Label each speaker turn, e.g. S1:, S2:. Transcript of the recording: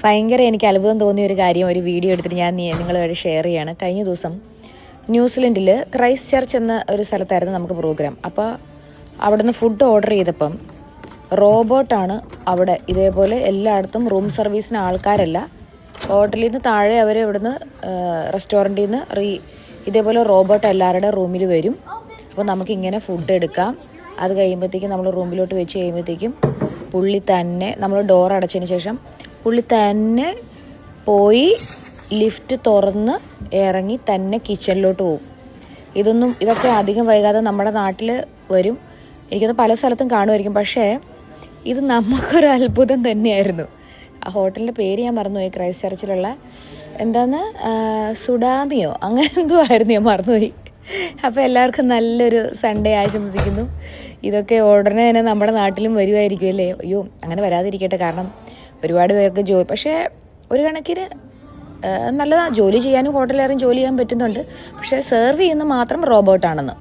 S1: ഭയങ്കര എനിക്ക് അത്ഭുതം തോന്നിയ ഒരു കാര്യം, ഒരു വീഡിയോ എടുത്തിട്ട് ഞാൻ നിങ്ങളുമായിട്ട് ഷെയർ ചെയ്യാണ്. കഴിഞ്ഞ ദിവസം ന്യൂസിലൻഡിൽ ക്രൈസ്റ്റ് ചർച്ച് എന്ന ഒരു സ്ഥലത്തായിരുന്നു നമുക്ക് പ്രോഗ്രാം. അപ്പോൾ അവിടുന്ന് ഫുഡ് ഓർഡർ ചെയ്തപ്പം റോബോട്ടാണ് അവിടെ. ഇതേപോലെ എല്ലായിടത്തും റൂം സർവീസിന് ആൾക്കാരല്ല, ഹോട്ടലിൽ നിന്ന് താഴെ അവർ ഇവിടുന്ന് റെസ്റ്റോറൻറ്റിൽ നിന്ന് ഇതേപോലെ റോബോട്ട് എല്ലാവരുടെ റൂമിൽ വരും. അപ്പോൾ നമുക്കിങ്ങനെ ഫുഡ് എടുക്കാം. അത് കഴിയുമ്പോഴത്തേക്കും നമ്മൾ റൂമിലോട്ട് വെച്ച് കഴിയുമ്പോഴത്തേക്കും പുള്ളി തന്നെ, നമ്മൾ ഡോർ അടച്ചതിന് ശേഷം പുള്ളി തന്നെ പോയി ലിഫ്റ്റ് തുറന്ന് ഇറങ്ങി തന്നെ കിച്ചണിലോട്ട് പോകും. ഇതൊക്കെ അധികം വൈകാതെ നമ്മുടെ നാട്ടിൽ വരും. എനിക്കത് പല സ്ഥലത്തും കാണുമായിരിക്കും. പക്ഷേ ഇത് നമുക്കൊരു അത്ഭുതം തന്നെയായിരുന്നു. ആ ഹോട്ടലിൻ്റെ പേര് ഞാൻ മറന്നുപോയി. ക്രൈസ്റ്റ് ചർച്ചിലുള്ള എന്താന്ന് സുഡാമിയോ അങ്ങനെ എന്തോ ആയിരുന്നു, ഞാൻ മറന്നുപോയി. അപ്പോൾ എല്ലാവർക്കും നല്ലൊരു സൺഡേ ആശംസിക്കുന്നു. ഇതൊക്കെ ഉടനെ തന്നെ നമ്മുടെ നാട്ടിലും വരുമായിരിക്കും അല്ലേ? അയ്യോ, അങ്ങനെ വരാതിരിക്കട്ടെ. കാരണം ഒരുപാട് പേർക്ക് പക്ഷേ ഒരു കണക്കിന് നല്ലതാണ്. ജോലി ചെയ്യാനും ഹോട്ടലുകാരും ജോലി ചെയ്യാൻ പറ്റുന്നുണ്ട്. പക്ഷേ സെർവ് ചെയ്യുന്ന മാത്രം റോബോട്ടാണെന്ന്.